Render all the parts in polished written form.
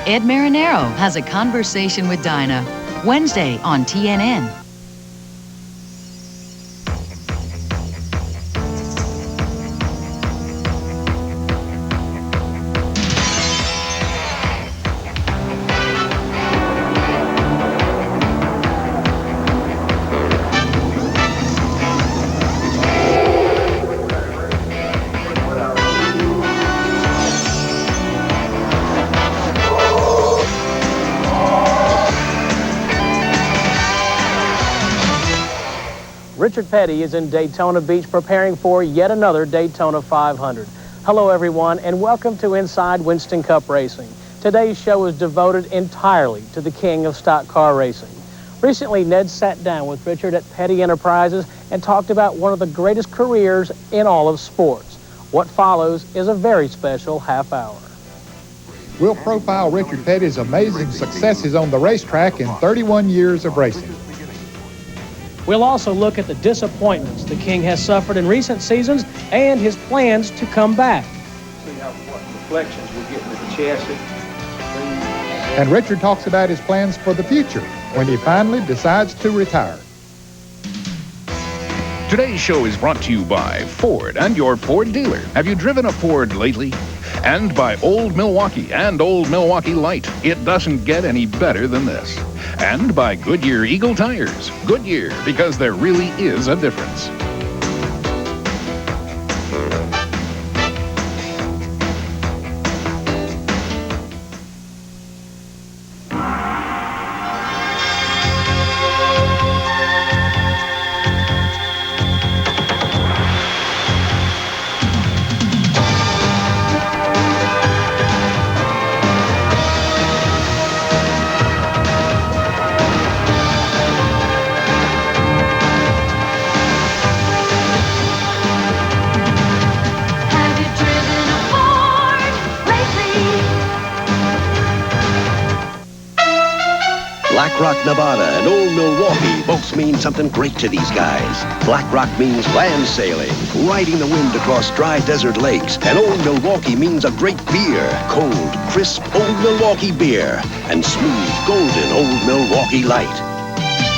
Ed Marinero has a conversation with Dinah, Wednesday on TNN. Richard Petty is in Daytona Beach preparing for yet another Daytona 500. Hello everyone and welcome to Inside Winston Cup Racing. Today's show is devoted entirely to the king of stock car racing. Recently, Ned sat down with Richard at Petty Enterprises and talked about one of the greatest careers in all of sports. What follows is a very special half hour. We'll profile Richard Petty's amazing successes on the racetrack in 31 years of racing. We'll also look at the disappointments the king has suffered in recent seasons and his plans to come back. See what reflections we're getting at the chassis. And Richard talks about his plans for the future when he finally decides to retire. Today's show is brought to you by Ford and your Ford dealer. Have you driven a Ford lately? And by Old Milwaukee and Old Milwaukee Light. It doesn't get any better than this. And by Goodyear Eagle Tires. Goodyear, because there really is a difference. Black Rock, Nevada and Old Milwaukee both mean something great to these guys. Black Rock means land sailing, riding the wind across dry desert lakes. And Old Milwaukee means a great beer, cold, crisp Old Milwaukee beer, and smooth, golden Old Milwaukee Light.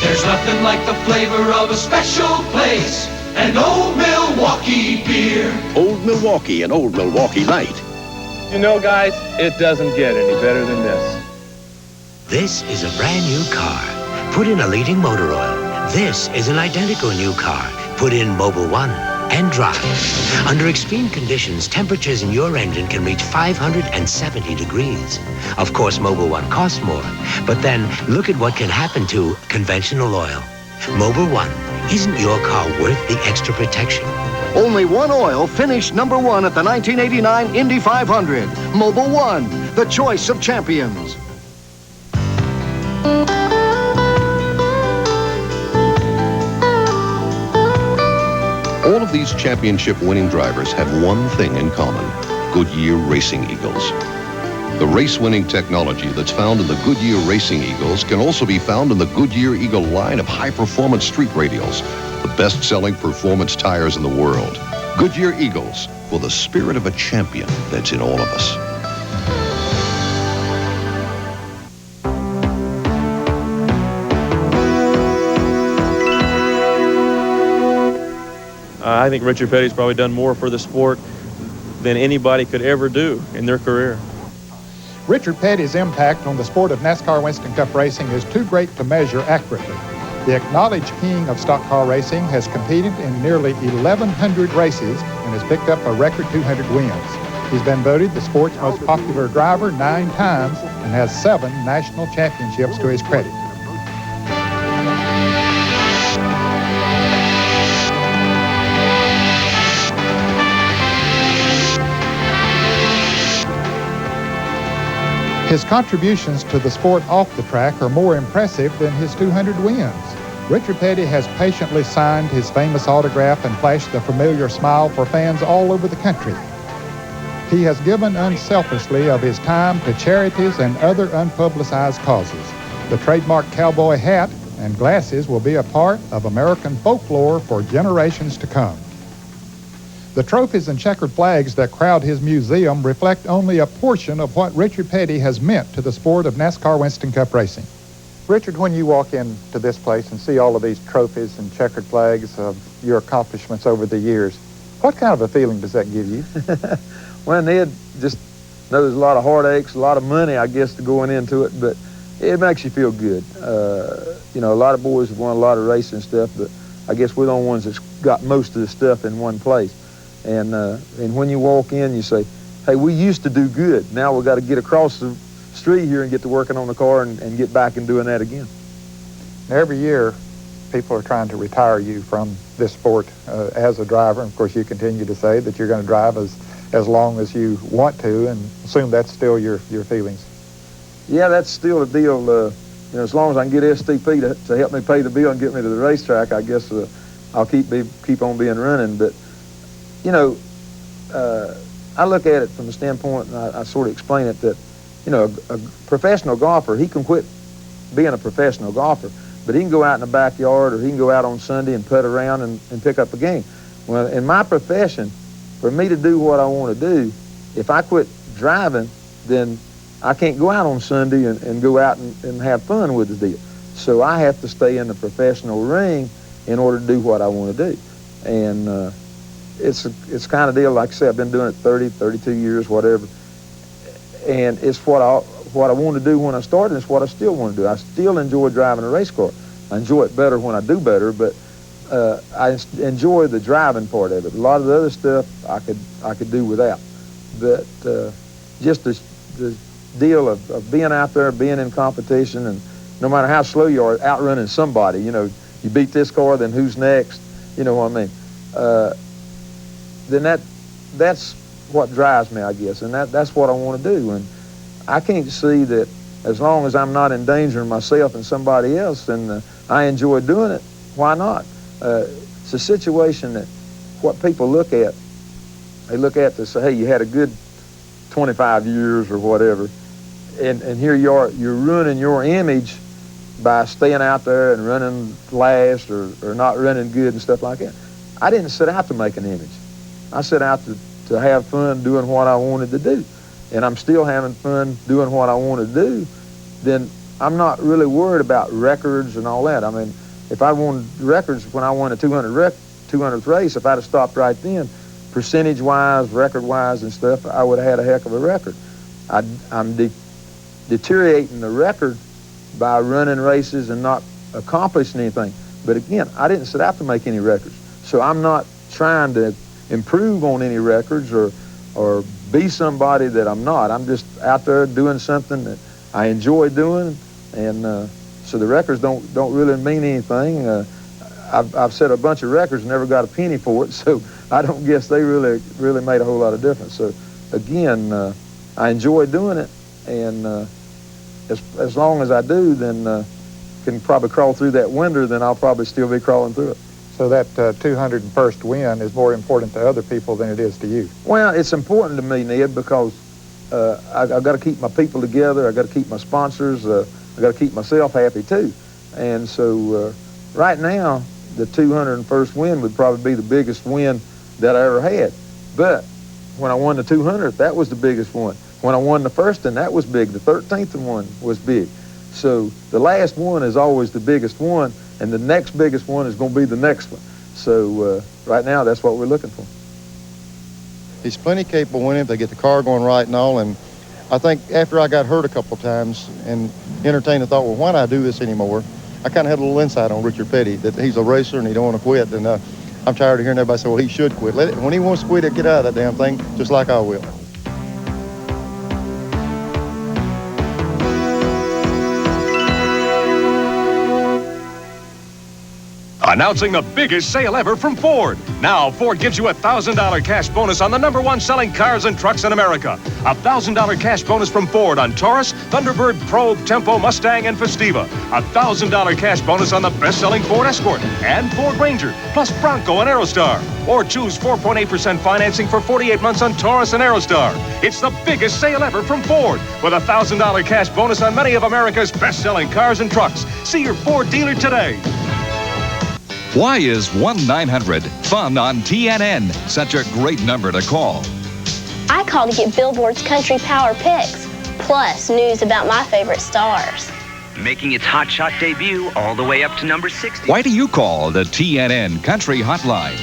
There's nothing like the flavor of a special place, and Old Milwaukee beer. Old Milwaukee and Old Milwaukee Light. You know, guys, it doesn't get any better than this. This is a brand new car. Put in a leading motor oil. This is an identical new car. Put in Mobil 1 and drive. Under extreme conditions, temperatures in your engine can reach 570 degrees. Of course, Mobil 1 costs more, but then look at what can happen to conventional oil. Mobil 1, isn't your car worth the extra protection? Only one oil finished number one at the 1989 Indy 500. Mobil 1, the choice of champions. All of these championship-winning drivers have one thing in common: Goodyear Racing Eagles. The race-winning technology that's found in the Goodyear Racing Eagles can also be found in the Goodyear Eagle line of high-performance street radials, the best-selling performance tires in the world. Goodyear Eagles, for the spirit of a champion that's in all of us. I think Richard Petty's probably done more for the sport than anybody could ever do in their career. Richard Petty's impact on the sport of NASCAR Winston Cup Racing is too great to measure accurately. The acknowledged king of stock car racing has competed in nearly 1,100 races and has picked up a record 200 wins. He's been voted the sport's most popular driver 9 times and has 7 national championships to his credit. His contributions to the sport off the track are more impressive than his 200 wins. Richard Petty has patiently signed his famous autograph and flashed the familiar smile for fans all over the country. He has given unselfishly of his time to charities and other unpublicized causes. The trademark cowboy hat and glasses will be a part of American folklore for generations to come. The trophies and checkered flags that crowd his museum reflect only a portion of what Richard Petty has meant to the sport of NASCAR Winston Cup Racing. Richard, when you walk into this place and see all of these trophies and checkered flags of your accomplishments over the years, what kind of a feeling does that give you? Well, Ned, just know there's a lot of heartaches, a lot of money, I guess, going into it, but it makes you feel good. You know, a lot of boys have won a lot of racing stuff, but I guess we're the only ones that's got most of the stuff in one place. And when you walk in, you say, hey, we used to do good. Now we've got to get across the street here and get to working on the car and get back and doing that again. Now, every year, people are trying to retire you from this sport as a driver. And of course, you continue to say that you're going to drive as long as you want to, and assume that's still your feelings. Yeah, that's still the deal. You know, as long as I can get STP to help me pay the bill and get me to the racetrack, I guess I'll keep on being running. But you know, I look at it from the standpoint, and I sort of explain it that, you know, a professional golfer, he can quit being a professional golfer, but he can go out in the backyard or he can go out on Sunday and putt around and pick up a game. Well, in my profession, for me to do what I want to do, if I quit driving, then I can't go out on Sunday and go out and have fun with the deal. So I have to stay in the professional ring in order to do what I want to do. And it's kind of deal, like I said, I've been doing it 30, 32 years, whatever. And it's what I wanted to do when I started, and it's what I still want to do. I still enjoy driving a race car. I enjoy it better when I do better, but I enjoy the driving part of it. A lot of the other stuff I could do without. But just the deal of being out there, being in competition, and no matter how slow you are, outrunning somebody, you know, you beat this car, then who's next? You know what I mean? Then that's what drives me, I guess, and that's what I want to do. And I can't see that as long as I'm not endangering myself and somebody else, and I enjoy doing it, why not? It's a situation that what people look at, they look at to say, hey, you had a good 25 years or whatever, and here you are, you're ruining your image by staying out there and running last or not running good and stuff like that. I didn't set out to make an image. I set out to have fun doing what I wanted to do. And I'm still having fun doing what I want to do. Then I'm not really worried about records and all that. I mean, if I won records when I won a 200th race, if I'd have stopped right then, percentage-wise, record-wise and stuff, I would have had a heck of a record. I'm deteriorating the record by running races and not accomplishing anything. But again, I didn't set out to make any records. So I'm not trying to improve on any records or be somebody that I'm not. I'm just out there doing something that I enjoy doing, and so the records don't really mean anything. I've set a bunch of records and never got a penny for it, so I don't guess they really made a whole lot of difference. So again, I enjoy doing it, and as long as I do, then can probably crawl through that winter, then I'll probably still be crawling through it. So that 201st win is more important to other people than it is to you? Well, it's important to me, Ned, because I've got to keep my people together. I've got to keep my sponsors. I've got to keep myself happy, too. And so right now, the 201st win would probably be the biggest win that I ever had. But when I won the 200th, that was the biggest one. When I won the first one, that was big. The 13th one was big. So the last one is always the biggest one, and the next biggest one is going to be the next one. So right now, that's what we're looking for. He's plenty capable winning if they get the car going right and all. And I think after I got hurt a couple of times and entertained the thought, well, why not do this anymore? I kind of had a little insight on Richard Petty, that he's a racer and he don't want to quit. And I'm tired of hearing everybody say, well, he should quit. When he wants to quit, he'll get out of that damn thing, just like I will. Announcing the biggest sale ever from Ford. Now, Ford gives you a $1,000 cash bonus on the #1 selling cars and trucks in America. A $1,000 cash bonus from Ford on Taurus, Thunderbird, Probe, Tempo, Mustang, and Festiva. A $1,000 cash bonus on the best-selling Ford Escort and Ford Ranger, plus Bronco and Aerostar. Or choose 4.8% financing for 48 months on Taurus and Aerostar. It's the biggest sale ever from Ford, with a $1,000 cash bonus on many of America's best-selling cars and trucks. See your Ford dealer today. Why is 1-900-FUN on TNN such a great number to call? I call to get Billboard's Country Power Picks, plus news about my favorite stars. Making its Hot Shot debut all the way up to number 60. Why do you call the TNN Country Hotline?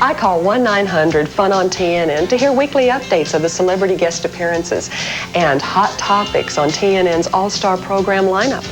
I call 1-900-FUN on TNN to hear weekly updates of the celebrity guest appearances and hot topics on TNN's all-star program lineup.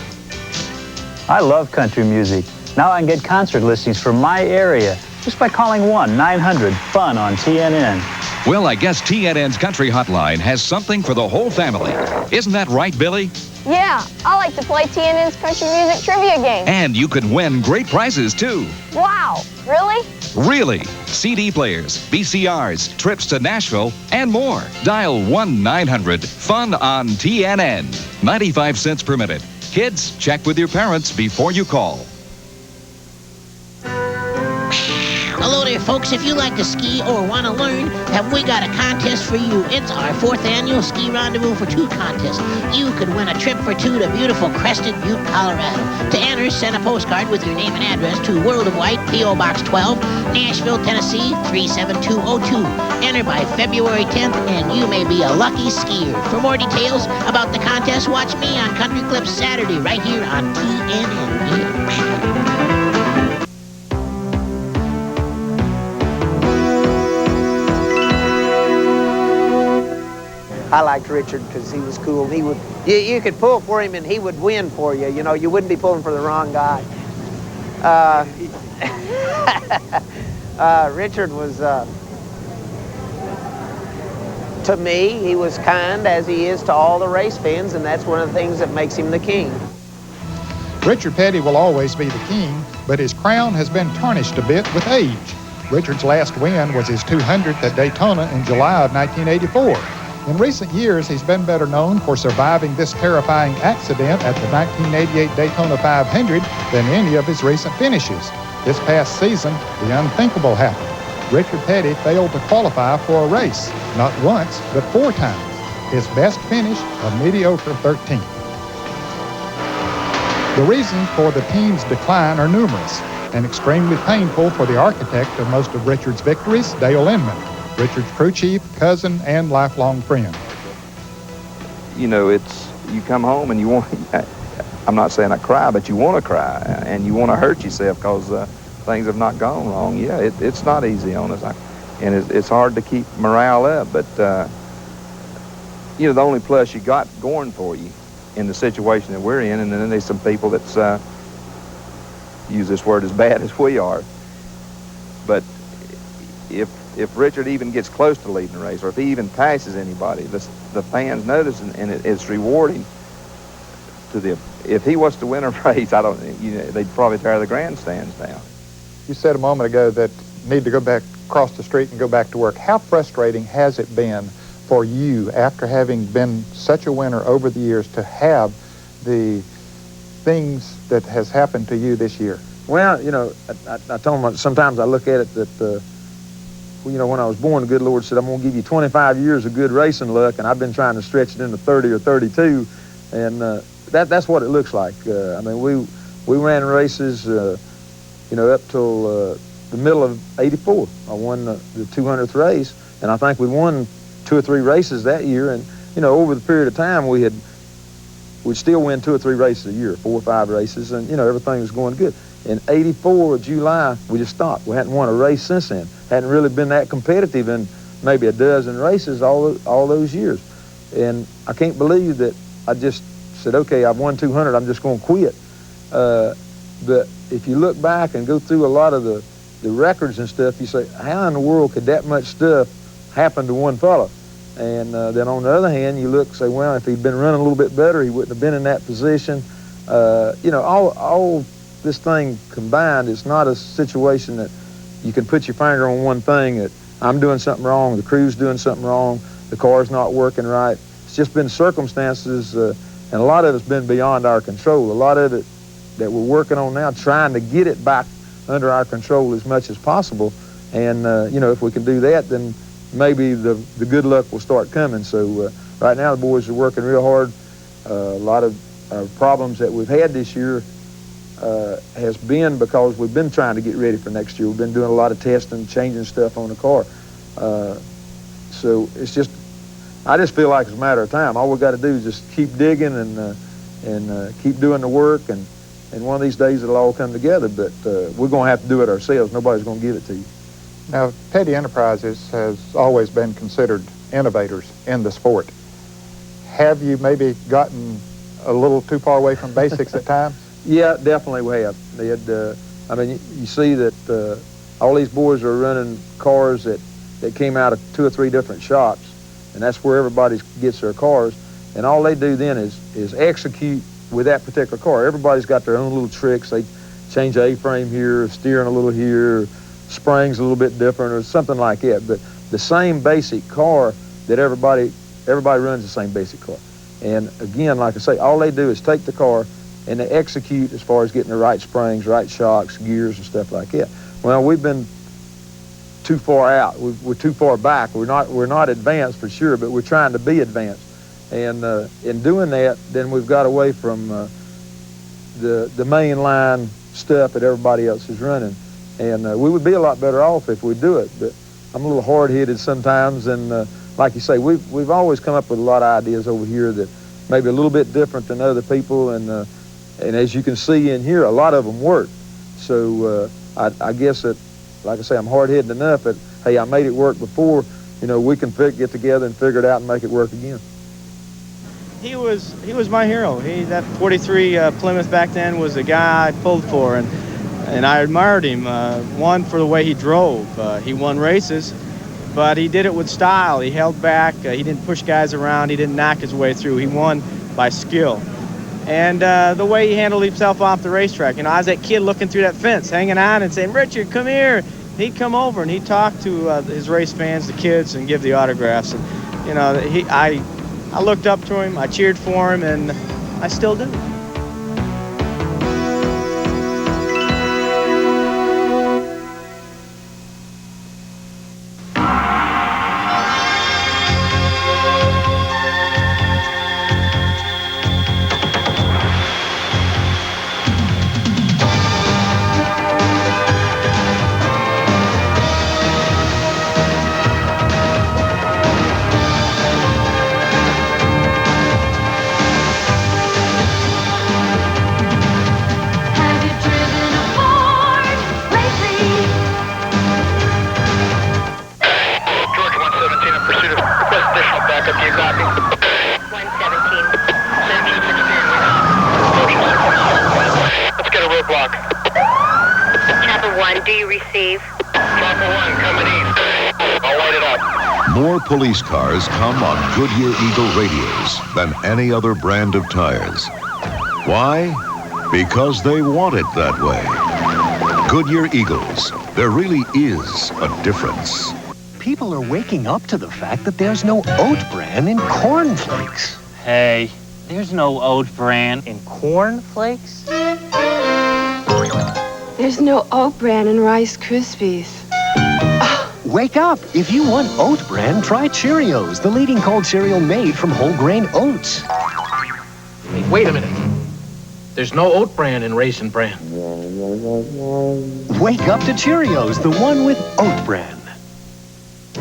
I love country music. Now I can get concert listings for my area just by calling 1-900-FUN on TNN. Well, I guess TNN's Country Hotline has something for the whole family. Isn't that right, Billy? Yeah, I like to play TNN's country music trivia game. And you could win great prizes, too. Wow, really? Really. CD players, VCRs, trips to Nashville, and more. Dial 1-900-FUN on TNN. 95 cents per minute. Kids, check with your parents before you call. Hello there, folks. If you like to ski or want to learn, have we got a contest for you? It's our 4th annual Ski Rendezvous for Two contest. You could win a trip for two to beautiful Crested Butte, Colorado. To enter, send a postcard with your name and address to World of White, P.O. Box 12, Nashville, Tennessee, 37202. Enter by February 10th, and you may be a lucky skier. For more details about the contest, watch me on Country Clips Saturday right here on TNN. I liked Richard because he was cool. He would, you could pull for him and he would win for you. You know, you wouldn't be pulling for the wrong guy. Richard was, to me, he was kind as he is to all the race fans, and that's one of the things that makes him the king. Richard Petty will always be the king, but his crown has been tarnished a bit with age. Richard's last win was his 200th at Daytona in July of 1984. In recent years, he's been better known for surviving this terrifying accident at the 1988 Daytona 500 than any of his recent finishes. This past season, the unthinkable happened. Richard Petty failed to qualify for a race, not once, but 4 times. His best finish, a mediocre 13th. The reasons for the team's decline are numerous and extremely painful for the architect of most of Richard's victories, Dale Inman, Richard's crew chief, cousin, and lifelong friend. You know, you come home and you want, I'm not saying I cry, but you want to cry and you want to hurt yourself because things have not gone wrong. Yeah, it's not easy on us. And it's hard to keep morale up, but, you know, the only plus you got going for you in the situation that we're in, and then there's some people that's, use this word, as bad as we are. But if Richard even gets close to leading the race, or if he even passes anybody, the fans notice, and it's rewarding to them. If he was to win a race, they'd probably tear the grandstands down. You said a moment ago that you need to go back, cross the street and go back to work. How frustrating has it been for you, after having been such a winner over the years, to have the things that has happened to you this year? Well, you know, I told him sometimes I look at it that, you know, when I was born, the good Lord said, I'm going to give you 25 years of good racing luck, and I've been trying to stretch it into 30 or 32, and that's what it looks like. I mean, we ran races, you know, up till the middle of '84. I won the 200th race, and I think we won 2 or 3 races that year, and, you know, over the period of time, we'd still win 2 or 3 races a year, 4 or 5 races, and, you know, everything was going good. In '84, July, we just stopped. We hadn't won a race since then. Hadn't really been that competitive in maybe a dozen races all those years. And I can't believe that I just said, okay, I've won 200, I'm just going to quit. But if you look back and go through a lot of the records and stuff, you say, how in the world could that much stuff happen to one fella? And then on the other hand, you look and say, well, if he'd been running a little bit better, he wouldn't have been in that position. You know, all this thing combined, it's not a situation that you can put your finger on one thing, that I'm doing something wrong, the crew's doing something wrong, the car's not working right. It's just been circumstances, and a lot of it's been beyond our control. A lot of it that we're working on now, trying to get it back under our control as much as possible. And, you know, if we can do that, then maybe the good luck will start coming. So right now the boys are working real hard. A lot of problems that we've had this year, has been because we've been trying to get ready for next year. We've been doing a lot of testing, changing stuff on the car. So it's just, I just feel like it's a matter of time. All we got to do is just keep digging and keep doing the work, and one of these days it'll all come together. But we're going to have to do it ourselves. Nobody's going to give it to you. Now, Petty Enterprises has always been considered innovators in the sport. Have you maybe gotten a little too far away from basics at times? Yeah, definitely we have. They had, I mean, you see that all these boys are running cars that came out of 2 or 3 different shops, and that's where everybody gets their cars. And all they do then is execute with that particular car. Everybody's got their own little tricks. They change the A-frame here, steering a little here, springs a little bit different, or something like that. But the same basic car that everybody runs the same basic car. And again, like I say, all they do is take the car and they execute as far as getting the right springs, right shocks, gears, and stuff like that. Well, we've been too far out. We're too far back. We're not advanced for sure, but we're trying to be advanced. And in doing that, then we've got away from the mainline stuff that everybody else is running. And we would be a lot better off if we do it. But I'm a little hard-headed sometimes, and like you say, we've always come up with a lot of ideas over here that maybe a little bit different than other people, and as you can see in here, a lot of them work. So I guess that, like I say, I'm hard-headed enough that, hey, I made it work before, you know, we can get together and figure it out and make it work again. He was my hero. That 43 Plymouth back then was the guy I pulled for, and I admired him. One, for the way he drove. He won races, but he did it with style. He held back. He didn't push guys around. He didn't knock his way through. He won by skill. And the way he handled himself off the racetrack. You know, I was that kid looking through that fence, hanging on and saying, "Richard, come here." He'd come over and he'd talk to his race fans, the kids, and give the autographs. And, you know, I looked up to him, I cheered for him, and I still do. More police cars come on Goodyear Eagle radios than any other brand of tires. Why? Because they want it that way. Goodyear Eagles, there really is a difference. People are waking up to the fact that there's no oat bran in Corn Flakes. Hey, there's no oat bran in Corn Flakes? There's no oat bran in Rice Krispies. Wake up! If you want oat bran, try Cheerios, the leading cold cereal made from whole grain oats. Hey, wait a minute. There's no oat bran in Raisin Bran. Wake up to Cheerios, the one with oat bran.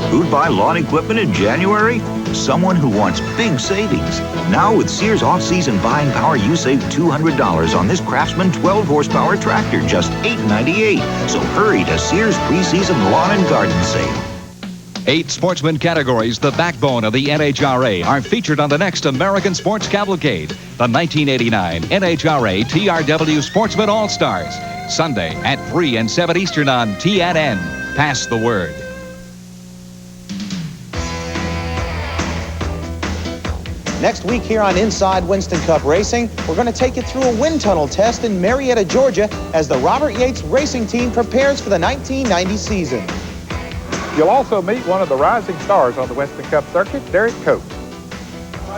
Who'd buy lawn equipment in January? Someone who wants big savings. Now with Sears off-season buying power, you save $200 on this Craftsman 12-horsepower tractor, just $898. So hurry to Sears preseason lawn and garden sale. 8 sportsman categories, the backbone of the NHRA, are featured on the next American Sports Cavalcade, the 1989 NHRA TRW Sportsman All-Stars, Sunday at 3 and 7 Eastern on TNN. Pass the word. Next week here on Inside Winston Cup Racing, we're going to take you through a wind tunnel test in Marietta, Georgia, as the Robert Yates Racing Team prepares for the 1990 season. You'll also meet one of the rising stars on the Winston Cup circuit, Derek Coates.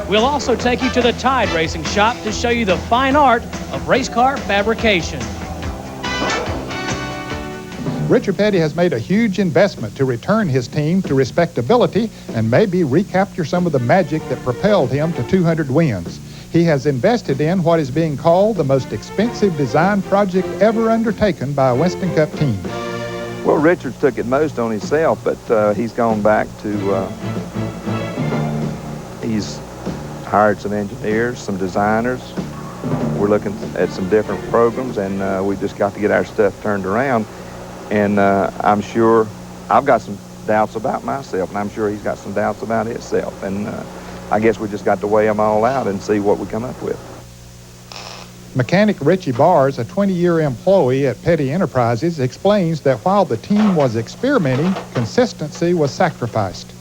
We'll also take you to the Tide Racing Shop to show you the fine art of race car fabrication. Richard Petty has made a huge investment to return his team to respectability and maybe recapture some of the magic that propelled him to 200 wins. He has invested in what is being called the most expensive design project ever undertaken by a Winston Cup team. Well, Richard's took it most on himself, but he's gone back to, he's hired some engineers, some designers. We're looking at some different programs, and we just got to get our stuff turned around. And I'm sure I've got some doubts about myself, and I'm sure he's got some doubts about himself. And I guess we just got to weigh them all out and see what we come up with. Mechanic Richie Bars, a 20-year employee at Petty Enterprises, explains that while the team was experimenting, consistency was sacrificed.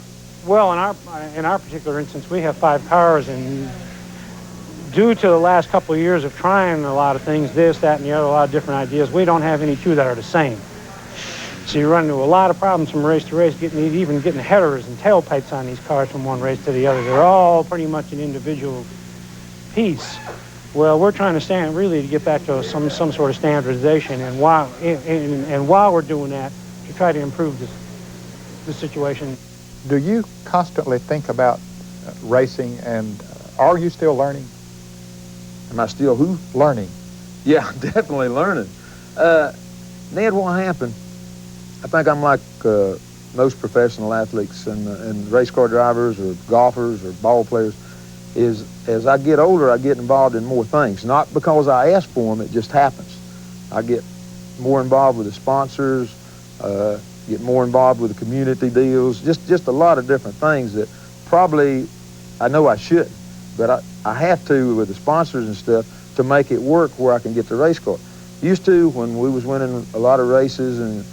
Well, in our particular instance, we have 5 cars, and due to the last couple of years of trying a lot of things, this, that, and the other, a lot of different ideas, we don't have any 2 that are the same. So you run into a lot of problems from race to race, even getting headers and tailpipes on these cars from one race to the other. They're all pretty much an individual piece. Well, we're trying to get back to some sort of standardization, and while we're doing that, to try to improve the situation. Do you constantly think about racing, and are you still learning? Am I still who? Learning. Yeah, definitely learning. Ned, what happened? I think I'm like most professional athletes and race car drivers or golfers or ball players, is as I get older, I get involved in more things. Not because I ask for them, it just happens. I get more involved with the sponsors, get more involved with the community deals, just a lot of different things that probably I know I shouldn't, but I have to with the sponsors and stuff to make it work where I can get the race car. Used to, when we was winning a lot of races and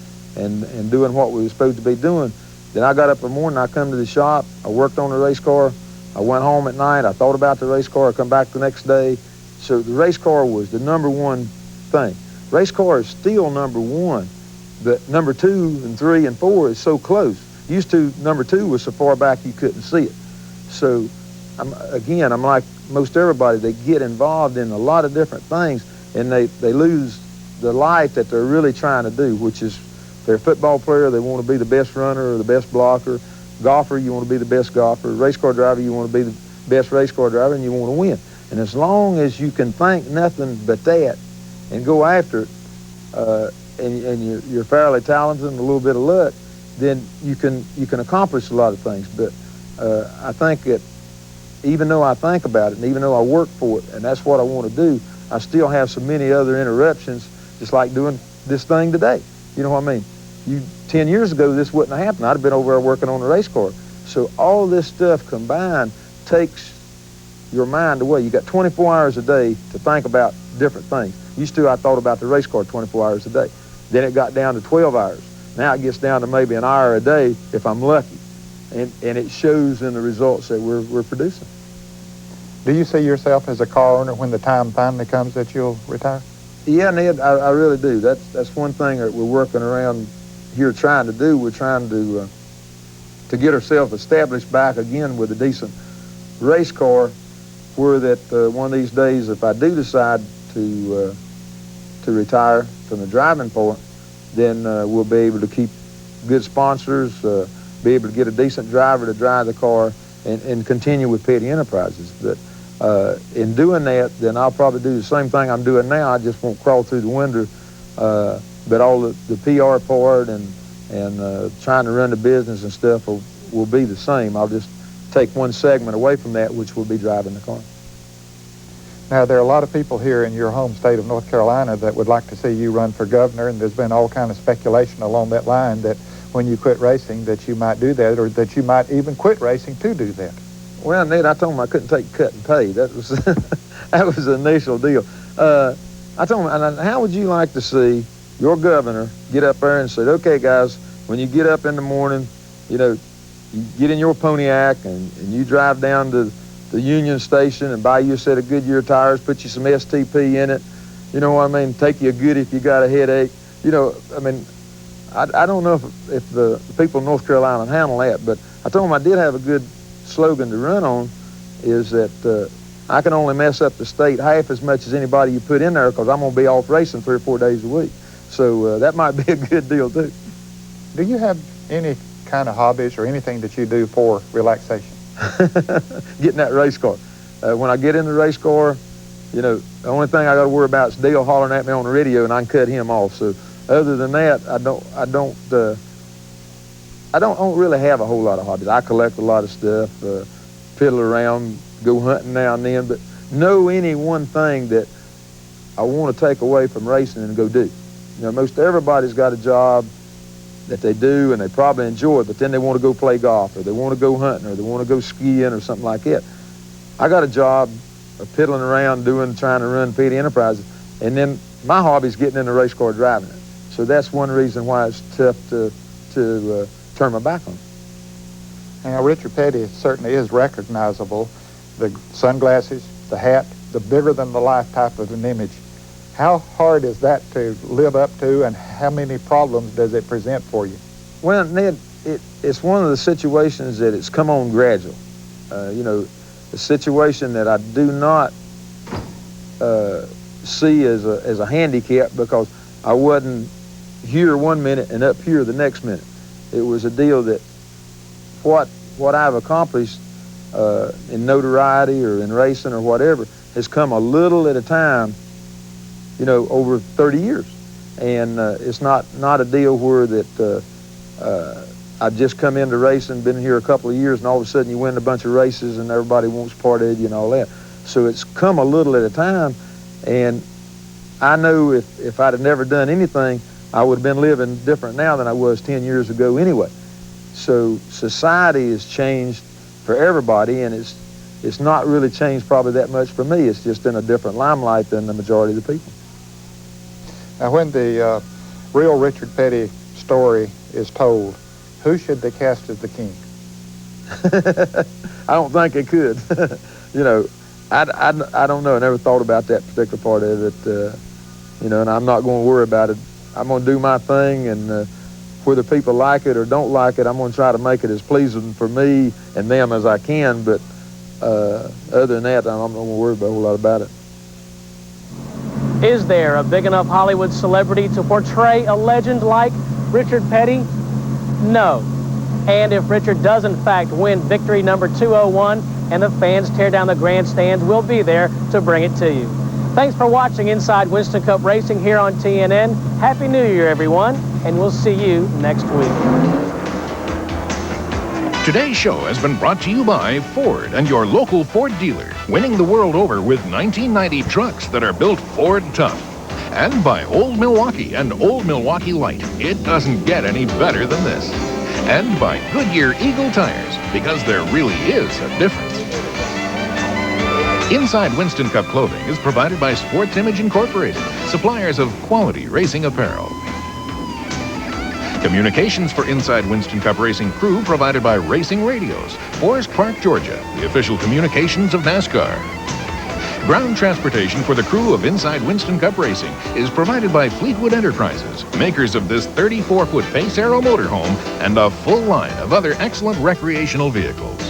doing what we were supposed to be doing, then I got up in the morning, I come to the shop, I worked on the race car, I went home at night, I thought about the race car, I come back the next day. So the race car was the #1 thing. Race car is still #1, but number 2 and 3 and 4 is so close. Used to, number 2 was so far back you couldn't see it. So I'm like most everybody, they get involved in a lot of different things, and they lose the life that they're really trying to do, which is they're a football player, they want to be the best runner or the best blocker. Golfer, you want to be the best golfer. Race car driver, you want to be the best race car driver, and you want to win. And as long as you can think nothing but that and go after it, and you're fairly talented and a little bit of luck, then you can accomplish a lot of things. But I think that even though I think about it and even though I work for it and that's what I want to do, I still have so many other interruptions, just like doing this thing today. You know what I mean? 10 years ago, this wouldn't have happened. I'd have been over there working on the race car. So all this stuff combined takes your mind away. You got 24 hours a day to think about different things. Used to, I thought about the race car 24 hours a day. Then it got down to 12 hours. Now it gets down to maybe an hour a day if I'm lucky. And it shows in the results that we're producing. Do you see yourself as a car owner when the time finally comes that you'll retire? Yeah, Ned, I really do. That's one thing that we're working around here trying to do. We're trying to get ourselves established back again with a decent race car, where that one of these days, if I do decide to retire from the driving part, then we'll be able to keep good sponsors, be able to get a decent driver to drive the car, and continue with Petty Enterprises. But in doing that, then I'll probably do the same thing I'm doing now. I just won't crawl through the window. But all the PR part and trying to run the business and stuff will be the same. I'll just take one segment away from that, which will be driving the car. Now, there are a lot of people here in your home state of North Carolina that would like to see you run for governor, and there's been all kind of speculation along that line that when you quit racing that you might do that, or that you might even quit racing to do that. Well, Ned, I told him I couldn't take cut and pay. That was that was the initial deal. I told him, how would you like to see your governor get up there and say, okay, guys, when you get up in the morning, you get in your Pontiac and you drive down to the Union Station and buy you a set of Goodyear tires, put you some STP in it, you know what I mean, take you a good if you got a headache. I don't know if the people in North Carolina handle that, but I told them I did have a good slogan to run on, is that I can only mess up the state half as much as anybody you put in there, because I'm going to be off racing 3 or 4 days a week. So that might be a good deal, too. Do you have any kind of hobbies or anything that you do for relaxation? Getting that race car. when I get in the race car, you know, the only thing I got to worry about is Dale hollering at me on the radio, and I can cut him off. So other than that, I don't really have a whole lot of hobbies. I collect a lot of stuff, fiddle around, go hunting now and then, but know any one thing that I want to take away from racing and go do. You know, most everybody's got a job that they do and they probably enjoy it, but then they want to go play golf, or they want to go hunting, or they want to go skiing, or something like that. I got a job of piddling around trying to run Petty Enterprises, and then my hobby is getting in the race car driving it. So that's one reason why it's tough to turn my back on it. Now, Richard Petty certainly is recognizable. The sunglasses, the hat, the bigger-than-the-life type of an image. How hard is that to live up to, and how many problems does it present for you? Well, Ned, it's one of the situations that it's come on gradual. You know, a situation that I do not see as a handicap, because I wasn't here one minute and up here the next minute. It was a deal that what I've accomplished in notoriety or in racing or whatever has come a little at a time, you know, over 30 years. And it's not a deal where that I've just come into racing, been here a couple of years, and all of a sudden you win a bunch of races and everybody wants part of you and all that. So it's come a little at a time, and I know if I'd have never done anything, I would have been living different now than I was 10 years ago anyway. So society has changed for everybody, and it's not really changed probably that much for me. It's just in a different limelight than the majority of the people. Now, when the real Richard Petty story is told, who should they cast as the king? I don't think they could. You know, I don't know. I never thought about that particular part of it. You know, and I'm not going to worry about it. I'm going to do my thing, and whether people like it or don't like it, I'm going to try to make it as pleasing for me and them as I can. But other than that, I'm not going to worry about a whole lot about it. Is there a big enough Hollywood celebrity to portray a legend like Richard Petty? No. And if Richard does in fact win victory number 201 and the fans tear down the grandstands, we'll be there to bring it to you. Thanks for watching Inside Winston Cup Racing here on TNN. Happy New Year, everyone, and we'll see you next week. Today's show has been brought to you by Ford and your local Ford dealer, winning the world over with 1990 trucks that are built Ford tough. And by Old Milwaukee and Old Milwaukee Light. It doesn't get any better than this. And by Goodyear Eagle Tires, because there really is a difference. Inside Winston Cup clothing is provided by Sports Image Incorporated, suppliers of quality racing apparel. Communications for Inside Winston Cup Racing crew provided by Racing Radios, Forest Park, Georgia, the official communications of NASCAR. Ground transportation for the crew of Inside Winston Cup Racing is provided by Fleetwood Enterprises, makers of this 34-foot Pace Aero motorhome and a full line of other excellent recreational vehicles.